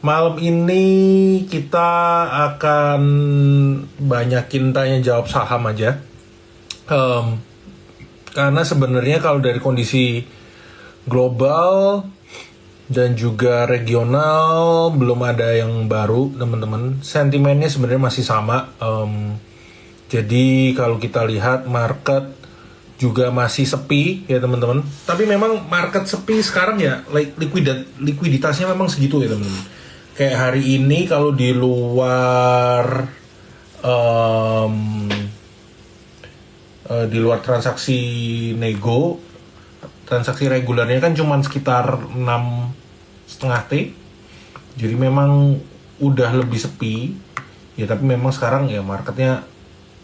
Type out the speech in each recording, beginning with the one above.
Malam ini kita akan banyakin tanya jawab saham aja. Karena sebenarnya kalau dari kondisi global dan juga regional belum ada yang baru, teman-teman. Sentimennya sebenarnya masih sama. Jadi kalau kita lihat market juga masih sepi ya teman-teman. Tapi memang market sepi sekarang ya, likuiditasnya memang segitu ya teman-teman. Kayak hari ini kalau di luar transaksi nego, transaksi regulernya kan cuma sekitar 6,5 T. Jadi memang udah lebih sepi ya, tapi memang sekarang ya marketnya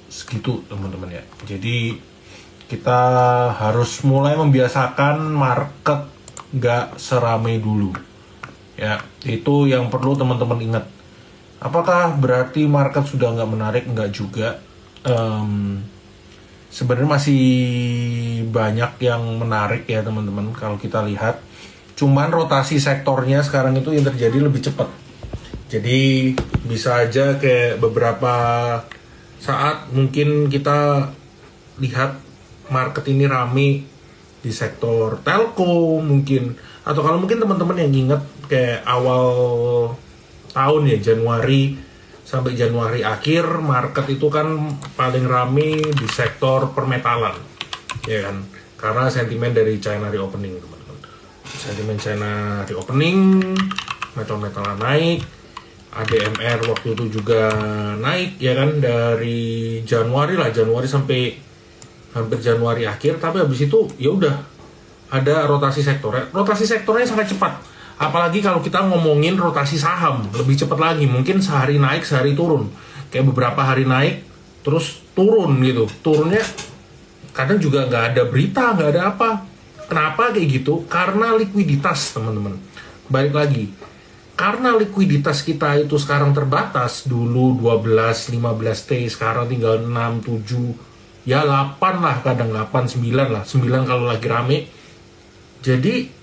segitu teman-teman ya. Jadi kita harus mulai membiasakan market gak seramai dulu ya. Itu yang perlu teman-teman ingat. Apakah berarti market sudah gak menarik? Enggak juga. Sebenarnya masih banyak yang menarik ya teman-teman kalau kita lihat. Cuman rotasi sektornya sekarang itu yang terjadi lebih cepat. Jadi bisa aja kayak beberapa saat mungkin kita lihat market ini rame di sektor telco mungkin. Atau kalau mungkin teman-teman yang ingat kayak awal tahun ya, Januari sampai Januari akhir, market itu kan paling rame di sektor permetalan ya kan, karena sentimen dari China reopening teman-teman. Sentimen China reopening, metal-metalan naik, ADMR waktu itu juga naik ya kan, dari Januari sampai hampir Januari akhir. Tapi habis itu ya udah ada rotasi sektor. Rotasi sektornya sangat cepat. Apalagi kalau kita ngomongin rotasi saham, lebih cepat lagi. Mungkin sehari naik, sehari turun. Kayak beberapa hari naik, terus turun gitu. Turunnya kadang juga nggak ada berita, nggak ada apa. Kenapa kayak gitu? Karena likuiditas, teman-teman. Balik lagi. Karena likuiditas kita itu sekarang terbatas. Dulu 12, 15 T, sekarang tinggal 6, 7, ya 8 lah, kadang 8, 9 lah. 9 kalau lagi rame. Jadi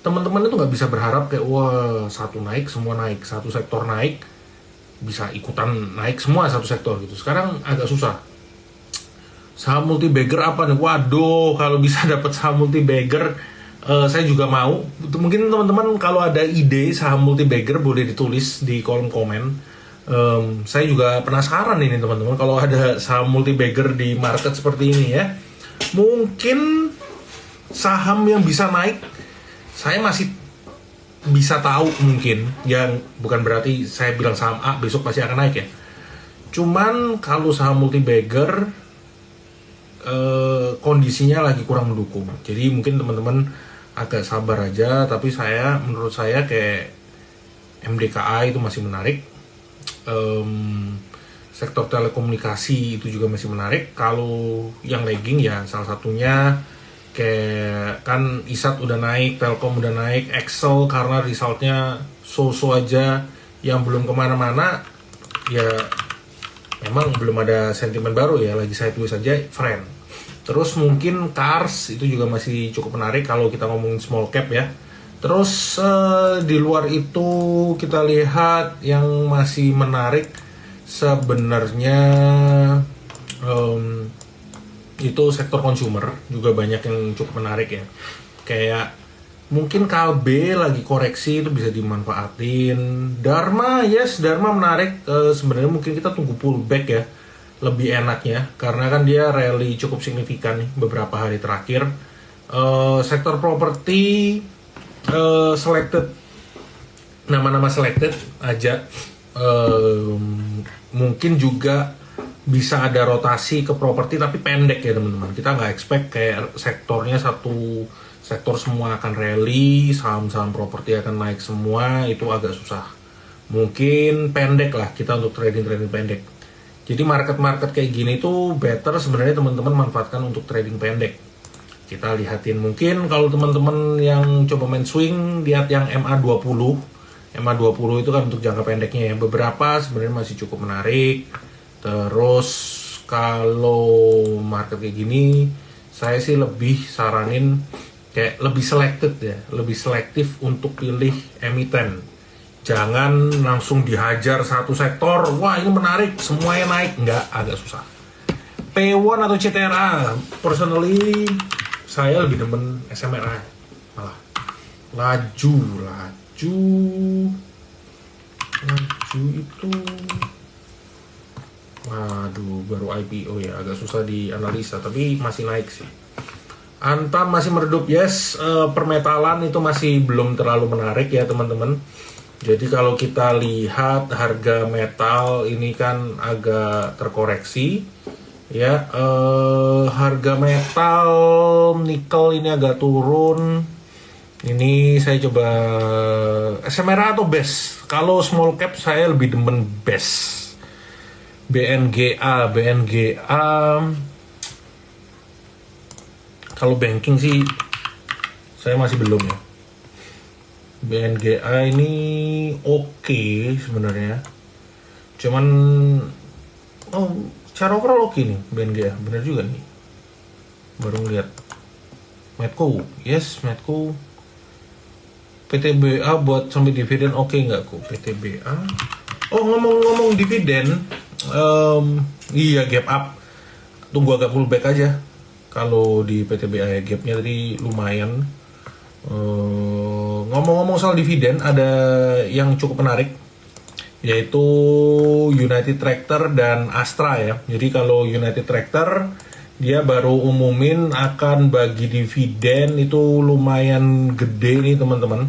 teman-teman itu nggak bisa berharap kayak wah satu naik semua naik, satu sektor naik bisa ikutan naik semua satu sektor gitu. Sekarang agak susah. Saham multi bagger apa nih? Waduh, kalau bisa dapat saham multi bagger saya juga mau. Mungkin teman-teman kalau ada ide saham multi bagger boleh ditulis di kolom komen. Saya juga penasaran ini teman-teman, kalau ada saham multi bagger di market seperti ini ya. Mungkin saham yang bisa naik saya masih bisa tahu mungkin, yang bukan berarti saya bilang saham A besok pasti akan naik ya. Cuman kalau saham multi bagger kondisinya lagi kurang mendukung. Jadi mungkin teman-teman agak sabar aja. Tapi menurut saya kayak MDKA itu masih menarik. Sektor telekomunikasi itu juga masih menarik. Kalau yang lagging ya salah satunya kayak kan ISAT udah naik, Telkom udah naik, Excel karena resultnya so-so aja, yang belum kemana-mana ya memang belum ada sentimen baru ya, lagi saya tulis aja friend. Terus mungkin Cars itu juga masih cukup menarik kalau kita ngomongin small cap ya. Terus di luar itu kita lihat yang masih menarik sebenarnya itu sektor consumer juga banyak yang cukup menarik ya. Kayak mungkin KB lagi koreksi itu bisa dimanfaatin. Dharma menarik. Sebenarnya mungkin kita tunggu pullback ya, lebih enaknya karena kan dia rally cukup signifikan nih beberapa hari terakhir. Sektor properti selected, nama-nama selected aja. Mungkin juga bisa ada rotasi ke properti tapi pendek ya teman-teman. Kita nggak expect kayak sektornya satu sektor semua akan rally, saham-saham properti akan naik semua, itu agak susah. Mungkin pendek lah kita untuk trading pendek. Jadi market kayak gini tuh better sebenarnya teman-teman manfaatkan untuk trading pendek. Kita lihatin mungkin kalau teman-teman yang coba main swing, lihat yang MA20. MA20 itu kan untuk jangka pendeknya ya. Beberapa sebenarnya masih cukup menarik. Terus kalau market kayak gini, saya sih lebih saranin kayak lebih selected ya, lebih selektif untuk pilih emiten Jangan langsung dihajar satu sektor, wah ini menarik, semuanya naik. Nggak, agak susah. P1 atau CTRA, personally saya lebih demen SMRA malah. Laju itu, waduh, baru IPO ya, agak susah dianalisa, tapi masih naik sih. Antam masih meredup, yes. Permetalan itu masih belum terlalu menarik ya teman-teman. Jadi kalau kita lihat harga metal ini kan agak terkoreksi ya. Harga metal nikel ini agak turun. Ini saya coba SMRA atau BES. Kalau small cap saya lebih demen BES. BNGA. Kalau banking sih saya masih belum ya. BNGA ini oke sebenarnya, cuman secara overall oke nih BNGA, bener juga nih. Baru ngeliat Medco, yes Medco. PTBA buat sampai dividen oke nggak kok PTBA? Oh ngomong-ngomong dividen, iya gap up, tunggu agak pullback aja. Kalau di PTBA ya gapnya tadi lumayan. Ngomong-ngomong soal dividen, ada yang cukup menarik, yaitu United Tractor dan Astra ya. Jadi kalau United Tractor, dia baru umumin akan bagi dividen itu lumayan gede nih teman-teman.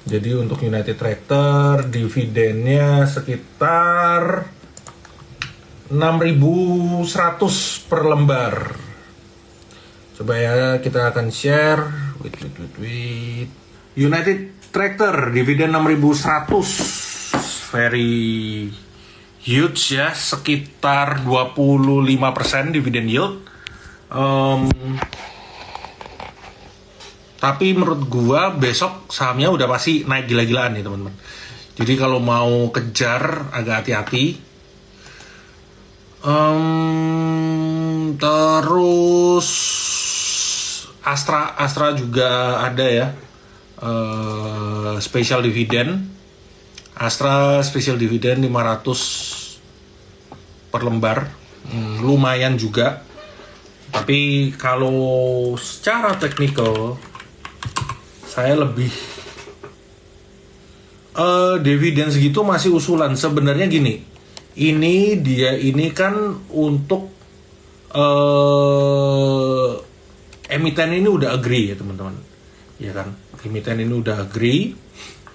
Jadi untuk United Tractor, dividennya sekitar 6.100 per lembar. Coba ya, kita akan share. Wait. United Tractor, dividen 6.100. Very huge ya, sekitar 25% dividen yield. Tapi menurut gua besok sahamnya udah pasti naik gila-gilaan nih teman-teman. Jadi kalau mau kejar agak hati-hati. Terus Astra juga ada ya, special dividend. Astra special dividend 500 per lembar, lumayan juga. Tapi kalau secara teknikal saya lebih dividen segitu masih usulan. Sebenarnya gini, ini kan untuk emiten ini udah agree ya teman-teman, ya kan? Emiten ini udah agree.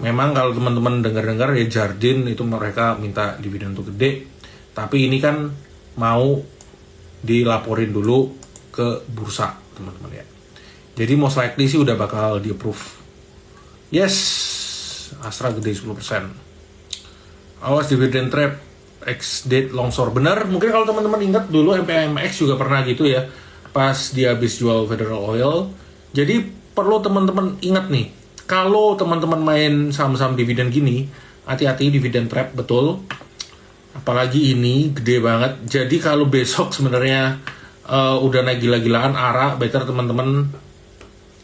Memang kalau teman-teman dengar-dengar ya Jardine itu mereka minta dividen untuk gede, tapi ini kan mau dilaporin dulu ke bursa teman-teman ya. Jadi most likely sih udah bakal di approve. Yes, Astra gede 10%. Awas dividen trap X date longsor. Benar, mungkin kalau teman-teman ingat dulu MPMX juga pernah gitu ya, pas dia habis jual Federal Oil. Jadi perlu teman-teman ingat nih, kalau teman-teman main saham-saham dividen gini, hati-hati dividen trap betul. Apalagi ini gede banget. Jadi kalau besok sebenarnya udah naik gila-gilaan ARA, better teman-teman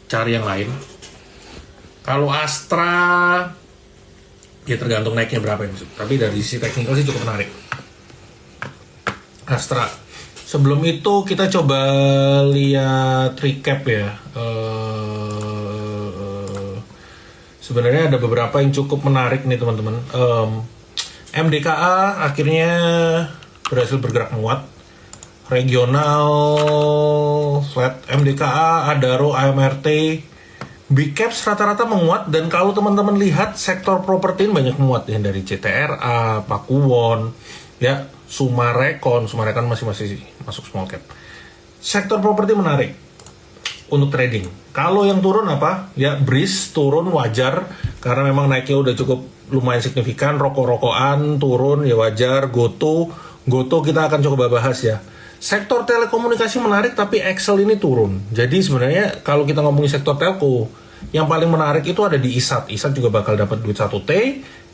cari yang lain. Kalau Astra ya tergantung naiknya berapa ya, tapi dari sisi teknikal sih cukup menarik Astra. Sebelum itu kita coba lihat recap ya. Sebenarnya ada beberapa yang cukup menarik nih teman-teman. MDKA akhirnya berhasil bergerak menguat. Regional flat, MDKA, Adaro, AMRT, Big Caps rata-rata menguat. Dan kalau teman-teman lihat sektor properti banyak menguat ya, dari CTRA, Pakuwon, ya Sumarekon masih masuk small cap. Sektor properti menarik untuk trading. Kalau yang turun apa? Ya Breeze turun wajar karena memang naiknya udah cukup lumayan signifikan. Rokok-rokokan turun ya wajar. Goto kita akan coba bahas ya. Sektor telekomunikasi menarik tapi Excel ini turun. Jadi sebenarnya kalau kita ngomongin sektor telco, yang paling menarik itu ada di ISAT. ISAT juga bakal dapat duit 1T.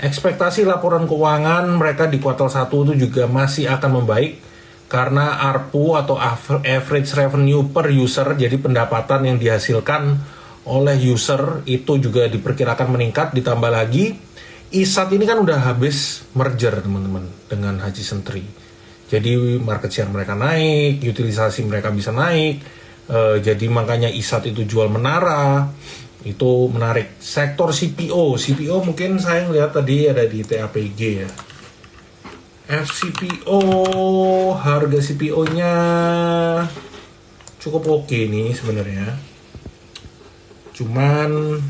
Ekspektasi laporan keuangan mereka di kuartal 1 itu juga masih akan membaik karena ARPU atau average revenue per user, jadi pendapatan yang dihasilkan oleh user itu juga diperkirakan meningkat. Ditambah lagi ISAT ini kan udah habis merger teman-teman dengan Haji Sentri. Jadi market share mereka naik, utilisasi mereka bisa naik. Jadi makanya ISAT itu jual Menara. Itu menarik. Sektor CPO mungkin saya lihat tadi ada di TAPG ya. FCPO, harga CPO-nya cukup oke nih sebenarnya. Cuman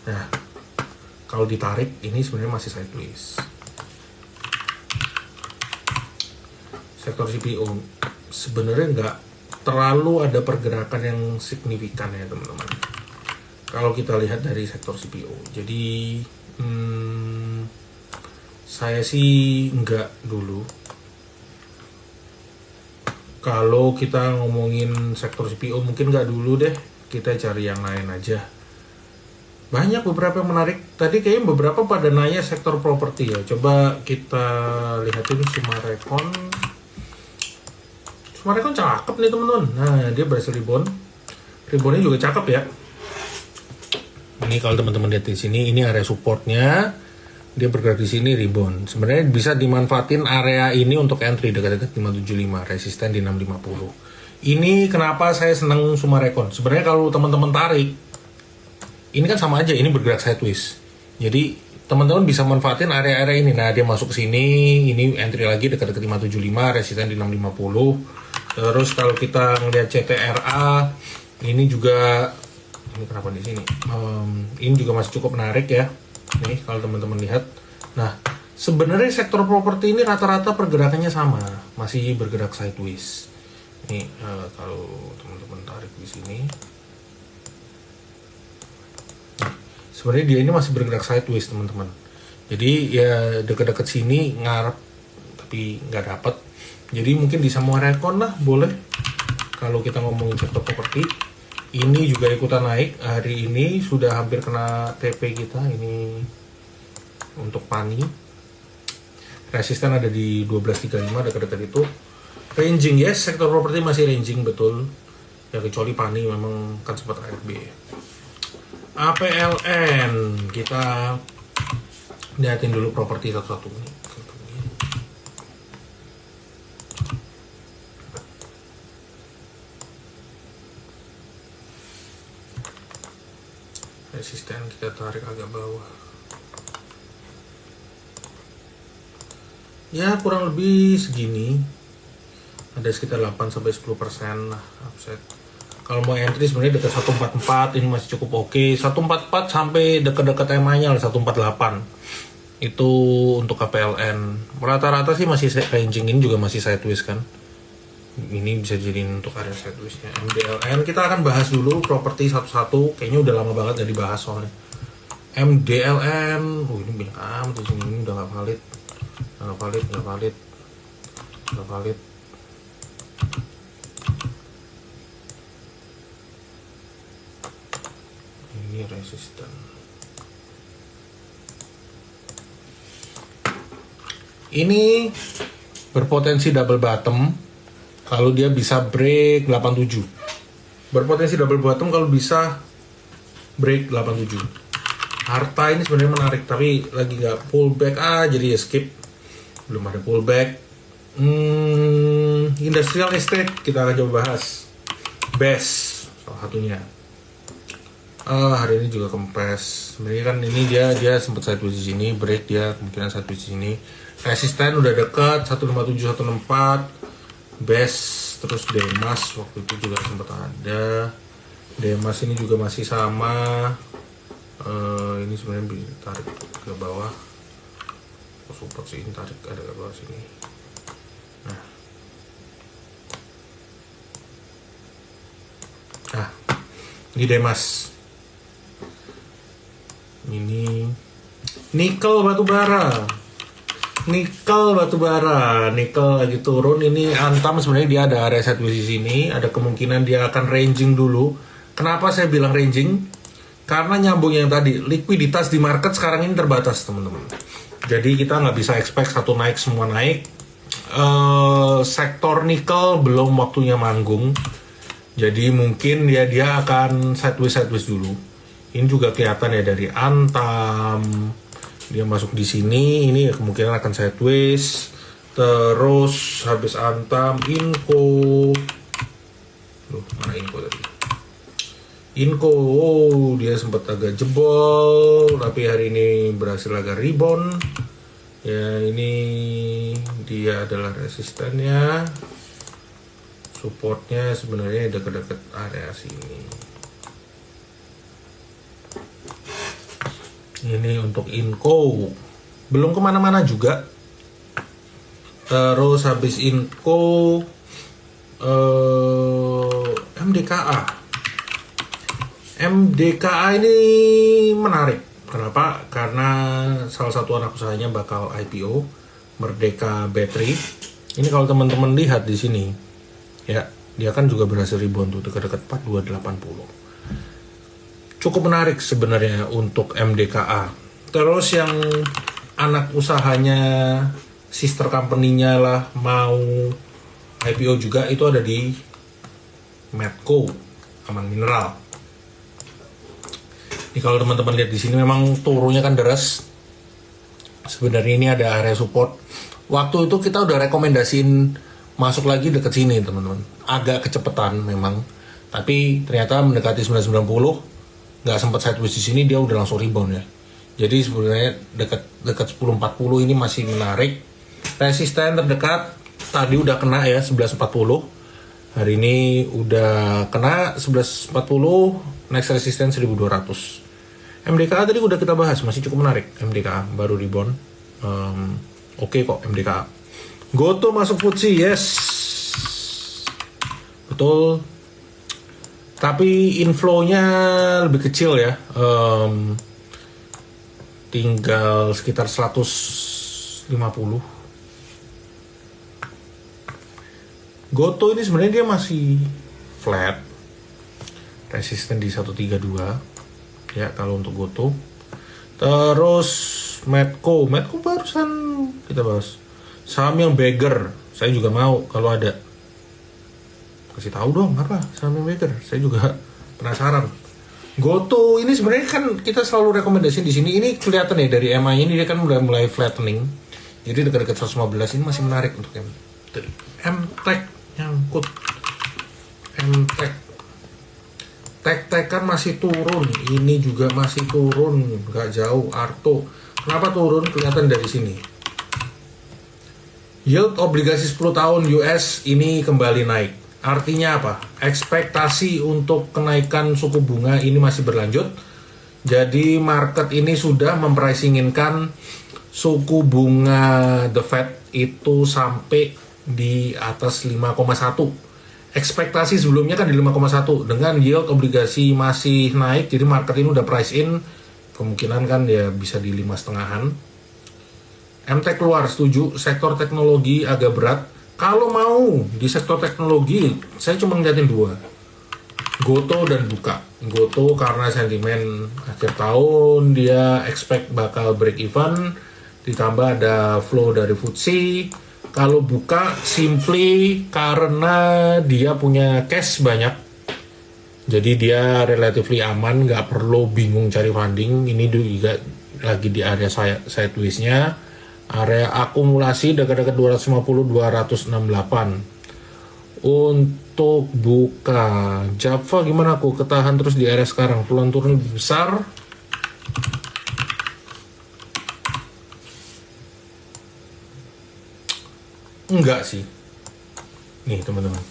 nah, kalau ditarik ini sebenarnya masih sideways. Sektor CPO sebenarnya nggak terlalu ada pergerakan yang signifikan ya teman-teman. Kalau kita lihat dari sektor CPO, jadi saya sih nggak dulu. Kalau kita ngomongin sektor CPO mungkin nggak dulu deh, kita cari yang lain aja. Banyak beberapa yang menarik. Tadi kayaknya beberapa pada nanya sektor properti ya. Coba kita lihatin Summarecon. Summarecon cakep nih teman-teman. Nah, dia berhasil rebound. Reboundnya juga cakep ya. Ini kalau teman-teman lihat di sini, ini area supportnya. Dia bergerak di sini rebound. Sebenarnya bisa dimanfaatin area ini untuk entry dekat-dekat 575, resisten di 650. Ini kenapa saya senang Summarecon. Sebenarnya kalau teman-teman tarik, ini kan sama aja, ini bergerak sideways. Jadi teman-teman bisa manfaatin area-area ini. Nah, dia masuk ke sini, ini entry lagi dekat-dekat 575, resisten di 650. Terus kalau kita ngelihat CTRA, ini juga, ini kenapa di sini? Ini juga masih cukup menarik ya. Nih kalau teman-teman lihat. Nah, sebenarnya sektor properti ini rata-rata pergerakannya sama, masih bergerak sideways. Nih kalau teman-teman tarik di sini. Sebenarnya dia ini masih bergerak sideways teman-teman. Jadi ya dekat-dekat sini ngarep tapi nggak dapat. Jadi mungkin di Summarecon lah boleh. Kalau kita ngomongin sektor properti, ini juga ikutan naik. Hari ini sudah hampir kena TP kita ini untuk Pani. Resisten ada di 1235 dekat-dekat itu. Ranging yes, sektor properti masih ranging betul. Ya kecuali Pani memang kan sempat ARB. APLN kita lihatin dulu properti satu-satu nih. Resisten kita tarik agak bawah. Ya kurang lebih segini. Ada sekitar 8-10% lah upset. Kalau mau entry sebenarnya dekat 144 ini masih cukup oke. 144 sampai dekat-dekat EMA-nya 148. Itu untuk KPLN. Rata-rata sih masih ranging, ini juga masih sideways kan. Ini bisa jadiin untuk area sideways-nya. MDLN kita akan bahas dulu properti satu-satu. Kayaknya udah lama banget gak dibahas soalnya. MDLN, ini banyak amat ini udah gak valid. Gak valid. Ini resisten. Ini berpotensi double bottom kalau dia bisa break 87. Berpotensi double bottom kalau bisa break 87. Harta ini sebenarnya menarik tapi lagi nggak pullback jadi ya skip. Belum ada pullback. Industrial estate kita akan coba bahas. Best salah satunya. Hari ini juga kempes. Sebenarnya kan ini dia sempat sideways di sini, break dia kemungkinan sideways di sini. Resisten udah dekat 157 164. Best terus Demas waktu itu juga sempat ada. Demas ini juga masih sama. Ini sebenarnya ditarik ke bawah. Support sih ini tarik ada ke bawah sini. Nah, ini Demas. Ini nikel batubara. Nikel lagi turun. Ini Antam sebenarnya dia ada area sideways di sini. Ada kemungkinan dia akan ranging dulu. Kenapa saya bilang ranging? Karena nyambung yang tadi, likuiditas di market sekarang ini terbatas teman-teman. Jadi kita nggak bisa expect satu naik semua naik. Sektor nikel belum waktunya manggung. Jadi mungkin dia akan sideways dulu. Ini juga kelihatan ya dari Antam, dia masuk di sini, ini kemungkinan akan sideways. Terus habis Antam, Inco, mana Inco tadi? Inco, dia sempat agak jebol, tapi hari ini berhasil agak rebound. Ya, ini dia adalah resistennya, supportnya sebenarnya dekat-dekat area sini. Ini untuk Inco, belum kemana-mana juga. Terus habis Inco, MDKA. MDKA ini menarik. Kenapa? Karena salah satu anak usahanya bakal IPO, Merdeka Battery. Ini kalau teman-teman lihat di sini, ya, dia kan juga berhasil rebound tuh dekat-dekat 4280. Cukup menarik sebenarnya untuk MDKA. Terus yang anak usahanya, sister company-nya lah mau IPO juga, itu ada di Medco, Aman Mineral. Ini kalau teman-teman lihat di sini memang turunnya kan deras. Sebenarnya ini ada area support. Waktu itu kita udah rekomendasiin masuk lagi deket sini teman-teman. Agak kecepatan memang, tapi ternyata mendekati 990. Nggak sempat sideways di sini, dia udah langsung rebound ya. Jadi sebenarnya dekat 1040 ini masih menarik. Resisten terdekat tadi udah kena ya 1140. Hari ini udah kena 1140. Next resisten 1200. MDKA tadi udah kita bahas, masih cukup menarik. MDKA baru rebound. Oke kok MDKA. Goto masuk FTSE, yes. Betul. Tapi inflow-nya lebih kecil ya, tinggal sekitar 150. Goto ini sebenarnya dia masih flat, resisten di 132 ya kalau untuk Goto. Terus Medco barusan kita bahas. Saham yang beggar, saya juga mau kalau ada. Kasih tahu dong apa saham yang beggar, saya juga penasaran. Goto ini sebenarnya kan kita selalu rekomendasiin di sini. Ini kelihatan ya dari MA ini dia kan mulai flattening. Jadi dekat-dekat 115 ini masih menarik untuk MTech nyangkut. MTech Tech kan masih turun, ini juga masih turun, nggak jauh. Arto, kenapa turun? Kelihatan dari sini. Yield obligasi 10 tahun US ini kembali naik. Artinya apa? Ekspektasi untuk kenaikan suku bunga ini masih berlanjut. Jadi market ini sudah mempricinginkan suku bunga The Fed itu sampai di atas 5,1. Ekspektasi sebelumnya kan di 5,1. Dengan yield obligasi masih naik, jadi market ini udah price in. Kemungkinan kan ya bisa di 5,5-an. MTech keluar, setuju. Sektor teknologi agak berat. Kalau mau di sektor teknologi, saya cuma ngeliatin dua, Goto dan Buka. Goto karena sentimen akhir tahun, dia expect bakal break even, ditambah ada flow dari FTSE. Kalau Buka simply karena dia punya cash banyak, jadi dia relatively aman, nggak perlu bingung cari funding. Ini juga lagi di area sideways-nya. Area akumulasi dekat-dekat 250-268. Untuk Buka, Java gimana aku? Ketahan terus di area sekarang, peluang turun lebih besar. Enggak sih. Nih teman-teman,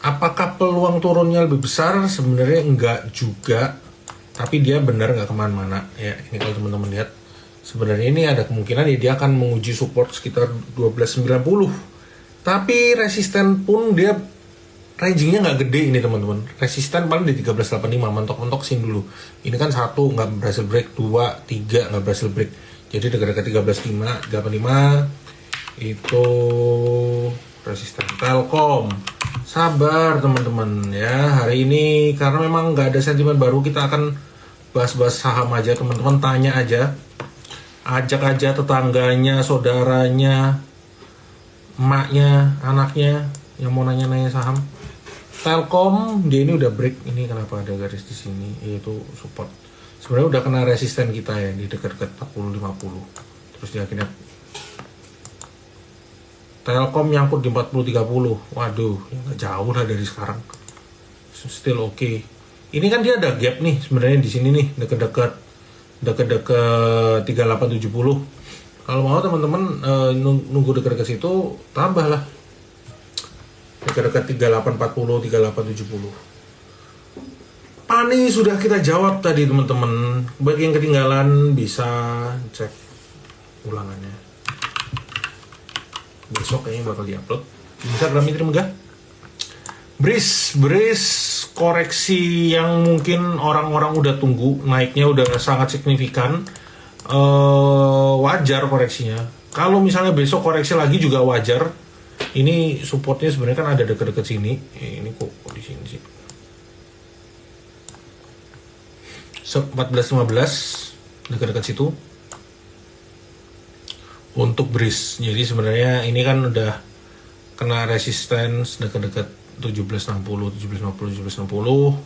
apakah peluang turunnya lebih besar? Sebenarnya enggak juga, tapi dia benar nggak kemana-mana ya. Ini kalau teman-teman lihat, sebenarnya ini ada kemungkinan ya dia akan menguji support sekitar 1290. Tapi resisten pun dia rangingnya nggak gede ini teman-teman. Resisten paling di 1385, mentok-mentok sini dulu. Ini kan 1 nggak berhasil break, 2, 3 nggak berhasil break. Jadi dekat-dekat 1385 itu resisten. Telkom, sabar teman-teman ya. Hari ini karena memang nggak ada sentimen baru, kita akan bahas-bahas saham aja. Teman-teman tanya aja, ajak aja tetangganya, saudaranya, emaknya, anaknya yang mau nanya-nanya saham. Telkom dia ini udah break. Ini kenapa ada garis di sini, yaitu support. sebenarnya udah kena resisten kita ya di dekat-dekat 40-50. Terus dia akhirnya Telkom nyangkut di 40-30. Waduh, ya nggak jauh lah dari sekarang. Still oke. Ini kan dia ada gap nih sebenarnya di sini nih, dekat-dekat 3870. Kalau mau teman-teman nunggu dekat-dekat situ, tambah lah. Dekat-dekat 3840, 3870. Pani sudah kita jawab tadi teman-teman. Bagi yang ketinggalan bisa cek ulangannya. Besok kayaknya bakal diupload di Instagram Mitri Megah. Breeze koreksi yang mungkin orang-orang udah tunggu, naiknya udah sangat signifikan. Wajar koreksinya. Kalau misalnya besok koreksi lagi juga wajar. Ini supportnya sebenarnya kan ada dekat-dekat sini. Ini kok di sini sih. 14.15 dekat-dekat situ untuk Breeze. Jadi sebenarnya ini kan udah kena resistance dekat-dekat 1760, 1750, 1760,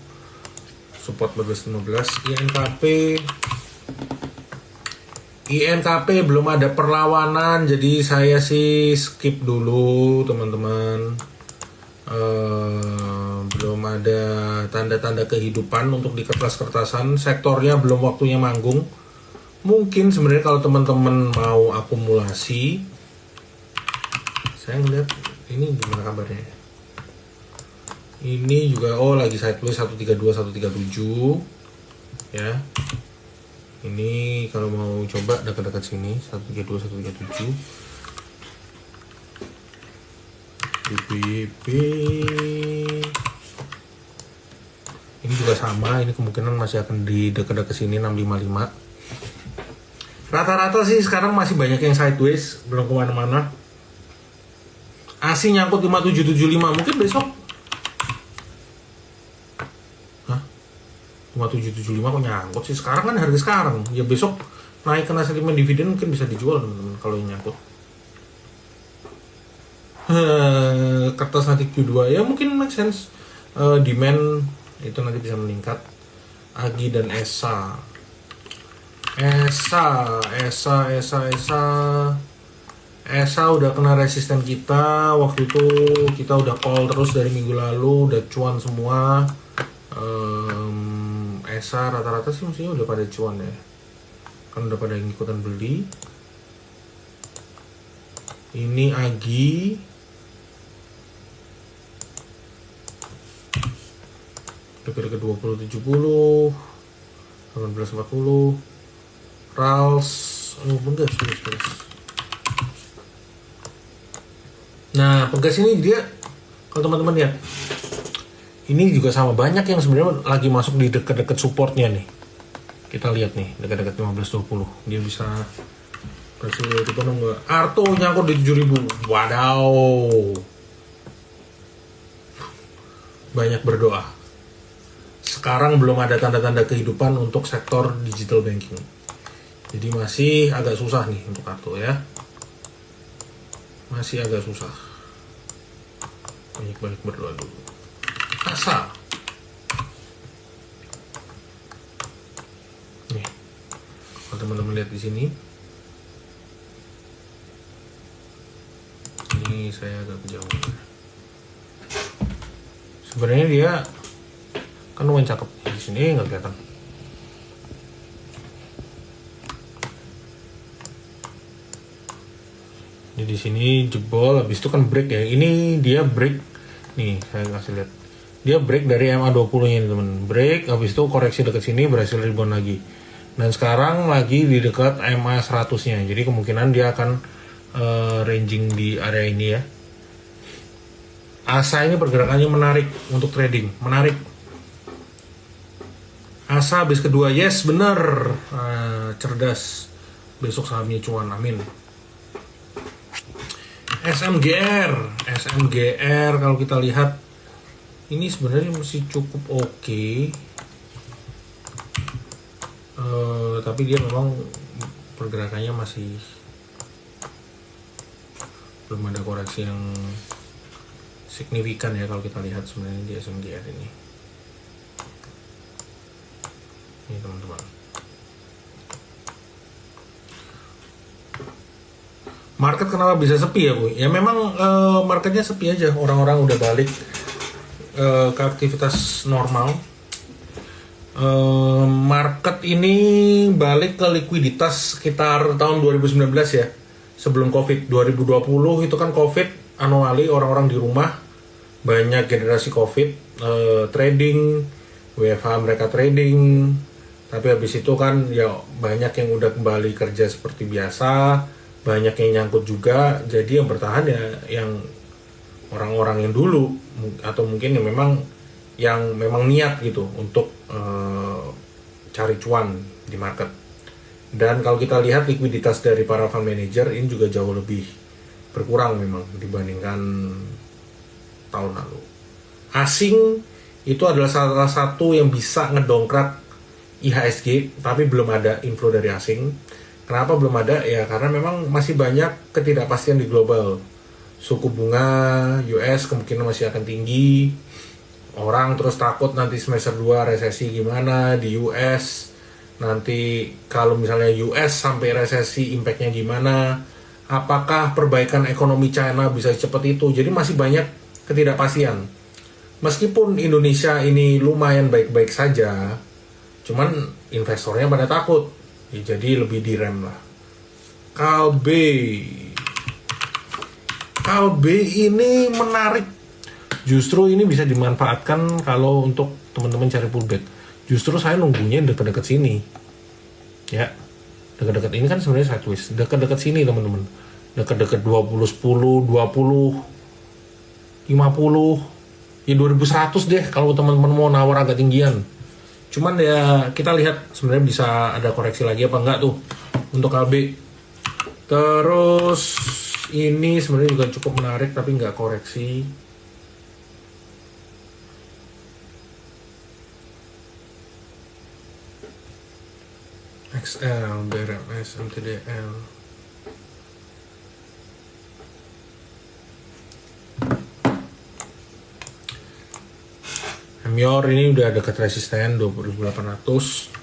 support 14.15. INKP belum ada perlawanan, jadi saya sih skip dulu teman-teman. Belum ada tanda-tanda kehidupan untuk di kertas-kertasan, sektornya belum waktunya manggung. Mungkin sebenarnya kalau teman-teman mau akumulasi, saya ngeliat ini gimana kabarnya. Ini juga lagi sideways 132 137 ya. Ini kalau mau coba dekat-dekat sini 132 137. BBB ini juga sama, ini kemungkinan masih akan di dekat-dekat sini 655. Rata-rata sih sekarang masih banyak yang sideways, belum kemana-mana. ASI nyangkut 5775, mungkin besok 5775 kok nyangkut sih, sekarang kan harga sekarang ya, besok naik kena sentimen dividen mungkin bisa dijual teman-teman kalau yang nyangkut. Kertas nanti Q2 ya mungkin make sense. Demand itu nanti bisa meningkat. Agi dan ESA udah kena resisten kita. Waktu itu kita udah call terus dari minggu lalu, udah cuan semua. ESA rata-rata sih mestinya udah pada cuan ya, kan udah pada ngikutan beli. Ini Agi dekat-dekat 2070, 1840. Rals Pegas. Nah, Pegas ini dia, kalau teman-teman lihat, ini juga sama, banyak yang sebenarnya lagi masuk di dekat-dekat supportnya nih. Kita lihat nih, dekat-dekat 1520. Dia bisa kasih tipe nggak? Arto nyangkut di 7000. Wadaw. Banyak berdoa. Sekarang belum ada tanda-tanda kehidupan untuk sektor digital banking. Jadi masih agak susah nih untuk Arto ya. Masih agak susah. Banyak berdoa dulu. Asa. Nih. Kalau teman-teman lihat di sini. Ini saya agak kejauhan. Sebenarnya dia kan lumayan cakep, di sini nggak kelihatan. Jadi di sini jebol, habis itu kan break ya. Ini dia break nih, saya kasih lihat. Dia break dari MA20 nya teman. Break, habis itu koreksi dekat sini berhasil rebound lagi. Dan sekarang lagi di dekat MA100 nya. Jadi kemungkinan dia akan ranging di area ini ya. ASA ini pergerakannya menarik untuk trading, menarik. ASA habis kedua, yes bener, cerdas. Besok sahamnya cuan, amin. SMGR kalau kita lihat ini sebenarnya masih cukup oke. Tapi dia memang pergerakannya masih belum ada koreksi yang signifikan ya kalau kita lihat sebenarnya di SMGR ini. Ini teman-teman. Market kenapa bisa sepi ya, Bu? Ya memang marketnya sepi aja, orang-orang udah balik ke aktivitas normal. Market ini balik ke likuiditas sekitar tahun 2019 ya, sebelum Covid. 2020 itu kan Covid, anomali, orang-orang di rumah, banyak generasi Covid, trading, WFH mereka trading, tapi habis itu kan ya banyak yang udah kembali kerja seperti biasa, banyak yang nyangkut juga, jadi yang bertahan ya yang orang-orang yang dulu, atau mungkin yang memang niat gitu untuk cari cuan di market. Dan kalau kita lihat likuiditas dari para fund manager ini juga jauh lebih berkurang memang dibandingkan tahun lalu. Asing itu adalah salah satu yang bisa ngedongkrak IHSG, tapi belum ada inflow dari asing. Kenapa belum ada? Ya karena memang masih banyak ketidakpastian di global. Suku bunga US kemungkinan masih akan tinggi. Orang terus takut nanti semester 2 resesi gimana di US. Nanti kalau misalnya US sampai resesi impactnya gimana. Apakah perbaikan ekonomi China bisa cepat itu? Jadi masih banyak ketidakpastian. Meskipun Indonesia ini lumayan baik-baik saja, cuman investornya pada takut. Ya, jadi lebih direm lah. Kalbe ini menarik. Justru ini bisa dimanfaatkan kalau untuk teman-teman cari pullback. Justru saya nunggunya dekat-dekat sini. Ya. Dekat-dekat ini kan sebenarnya sideways. Dekat-dekat sini teman-teman. Dekat-dekat 20 10, 20 50. Ya 2100 deh kalau teman-teman mau nawar agak tinggian. Cuman ya kita lihat sebenarnya bisa ada koreksi lagi apa enggak tuh untuk KB. Terus ini sebenarnya juga cukup menarik tapi nggak koreksi. XL, BRMS, MTDL. Emior ini udah dekat resisten 2800.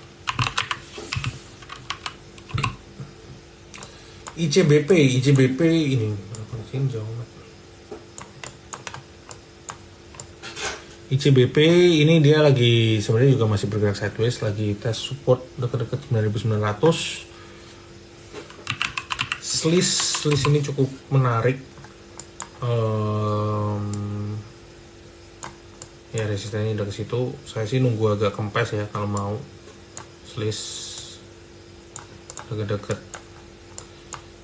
ICBP ini berapa sih jauh banget. ICBP ini dia lagi sebenarnya juga masih bergerak sideways, lagi tes support dekat-dekat 9900. Slice ini cukup menarik. Ya resistennya udah ke situ. Saya sih nunggu agak kempes ya kalau mau. Slice dekat-dekat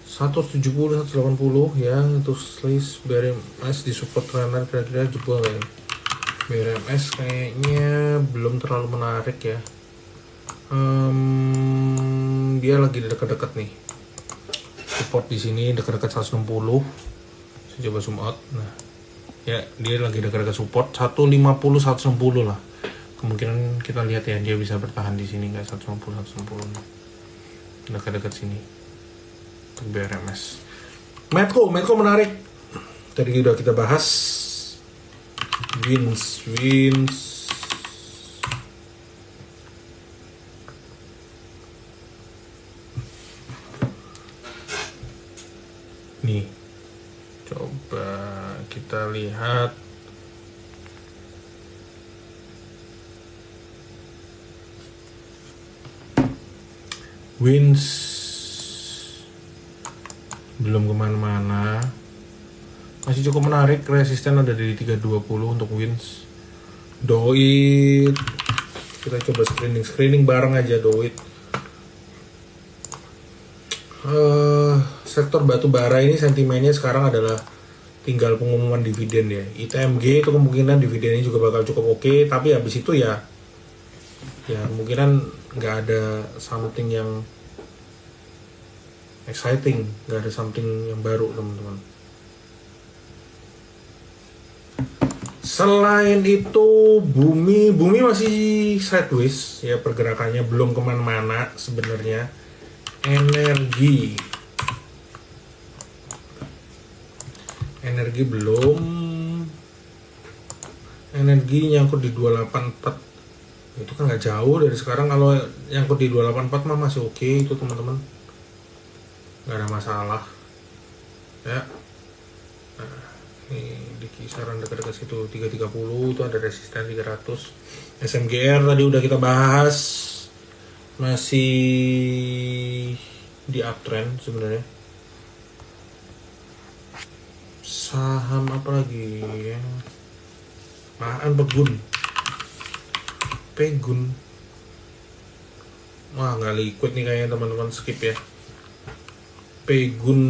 170 180 ya untuk slice. BRMS di support trend kira-kira jebol ya. BRMS kayaknya belum terlalu menarik ya. Dia lagi dekat-dekat nih. Support di sini dekat-dekat 160. Saya coba zoom out. Nah, ya dia lagi dekat-dekat support 150 160 lah. Kemungkinan kita lihat ya dia bisa bertahan di sini nggak 150 160. Dekat-dekat sini. Untuk BRMS. Medco menarik. Tadi udah kita bahas. Wins. Nih. Coba kita lihat. Wins belum kemana-mana, masih cukup menarik. Resisten ada di 320 untuk Wins. Doit kita coba screening bareng aja. Doit sektor batu bara ini sentimennya sekarang adalah tinggal pengumuman dividen ya. ITMG itu kemungkinan dividennya juga bakal cukup oke, tapi habis itu ya kemungkinan nggak ada something yang exciting, nggak ada something yang baru teman-teman. Selain itu bumi masih sideways ya, pergerakannya belum kemana-mana sebenarnya. Energi belum. Energi nyangkut di 284, itu kan nggak jauh dari sekarang. Kalau nyangkut di 284 mah masih oke itu teman-teman, nggak ada masalah. ya. Nah, ini di kisaran dekat-dekat situ 330 itu ada resisten 300. SMGR tadi udah kita bahas, masih di uptrend sebenarnya. Saham apa lagi ya? Pegun. Wah, nggak liquid nih kayaknya, teman-teman, skip ya. Pegun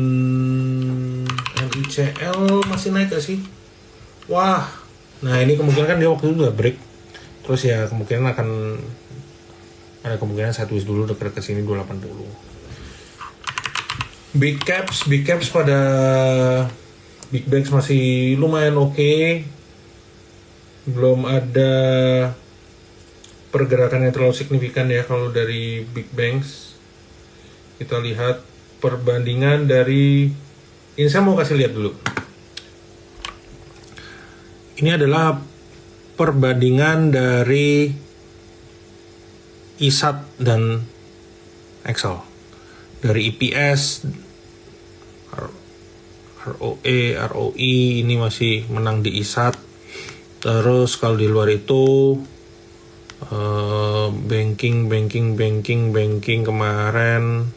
NICL masih naik gak sih? Wah, nah ini kemungkinan kan dia waktu itu udah break, terus ya kemungkinan akan ada kemungkinan sideways dulu dekat ke sini 280. Big caps pada big banks masih lumayan oke. Belum ada pergerakan yang terlalu signifikan ya kalau dari big banks. Kita lihat perbandingan dari, ini saya mau kasih lihat dulu. Ini adalah perbandingan dari ISAT dan Excel. Dari EPS, ROE, ROI ini masih menang di ISAT. Terus kalau di luar itu banking kemarin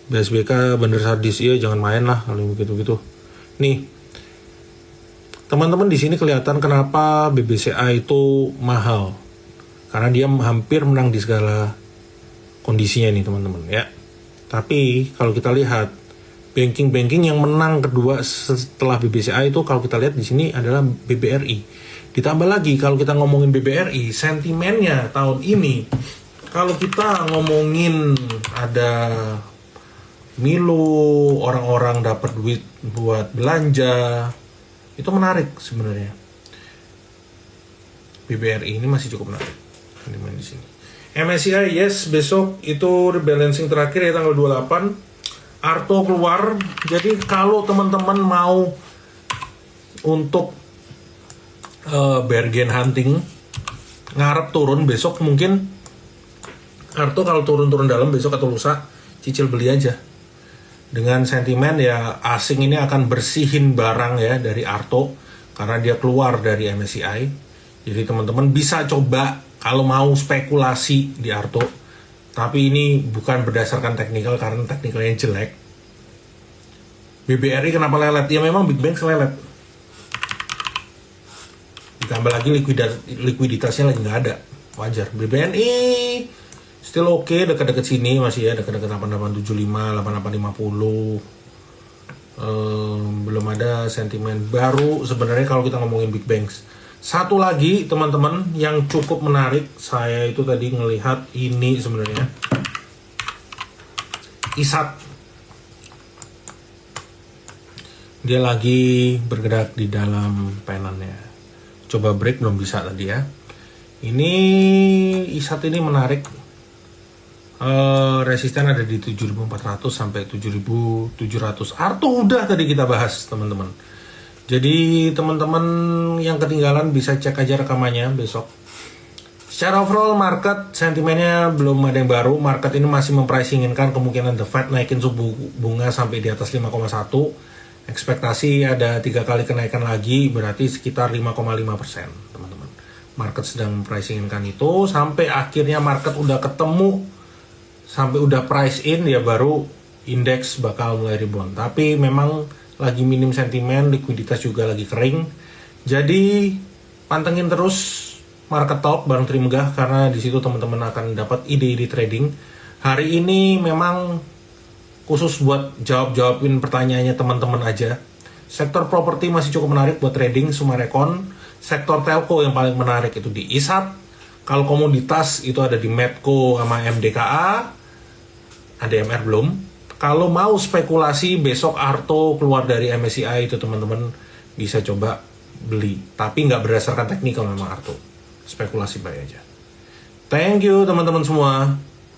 BSBK bener sadis ya, jangan main lah kalau begitu. Nih, teman-teman di sini kelihatan kenapa BBCA itu mahal. Karena dia hampir menang di segala kondisinya nih, teman-teman ya. Tapi kalau kita lihat banking yang menang kedua setelah BBCA itu, kalau kita lihat di sini adalah BBRI. Ditambah lagi kalau kita ngomongin BBRI, sentimennya tahun ini, kalau kita ngomongin ada Milo, orang-orang dapat duit buat belanja, itu menarik sebenarnya. BBRI ini masih cukup menarik di sini. MSCI yes, besok itu rebalancing terakhir ya tanggal 28. Arto keluar, jadi kalau teman-teman mau untuk bargain hunting, ngarep turun besok, mungkin Arto kalau turun dalam besok atau lusa, cicil beli aja. Dengan sentimen ya asing ini akan bersihin barang ya dari Arto, karena dia keluar dari MSCI. Jadi teman-teman bisa coba kalau mau spekulasi di Arto. Tapi ini bukan berdasarkan teknikal, karena teknikalnya jelek. BBRI kenapa lelet? Ya memang big bank lelet. Ditambah lagi likuiditasnya lagi nggak ada. Wajar. BBNI still oke, dekat-dekat sini masih ya, dekat-dekat 8875, 8850. Belum ada sentimen baru sebenarnya kalau kita ngomongin big banks. Satu lagi teman-teman yang cukup menarik, saya itu tadi ngelihat ini sebenarnya ISAT. Dia lagi bergerak di dalam penannya. Coba break, belum bisa tadi ya. Ini ISAT ini menarik. Resisten ada di 7.400 sampai 7.700. Arto udah tadi kita bahas teman-teman. Jadi teman-teman yang ketinggalan bisa cek aja rekamannya besok. Secara overall market sentimennya belum ada yang baru. Market ini masih mempricinginkan kemungkinan The Fed naikin suku bunga sampai di atas 5,1. Ekspektasi ada 3 kali kenaikan lagi, berarti sekitar 5,5%, teman-teman. Market sedang mempricinginkan itu sampai akhirnya market udah ketemu, sampai udah price in ya baru indeks bakal mulai rebound. Tapi memang lagi minim sentimen, likuiditas juga lagi kering. Jadi pantengin terus Market Talk bareng Trimegah, karena di situ teman-teman akan dapat ide-ide trading. Hari ini memang khusus buat jawabin pertanyaannya teman-teman aja. Sektor properti masih cukup menarik buat trading, Sumarekon. Sektor telco yang paling menarik itu di ISAT. Kalau komoditas itu ada di Medco sama MDKA. ADMR belum. Kalau mau spekulasi besok Arto keluar dari MSCI itu teman-teman bisa coba beli. Tapi nggak berdasarkan teknikal memang Arto. Spekulasi buy aja. Thank you teman-teman semua.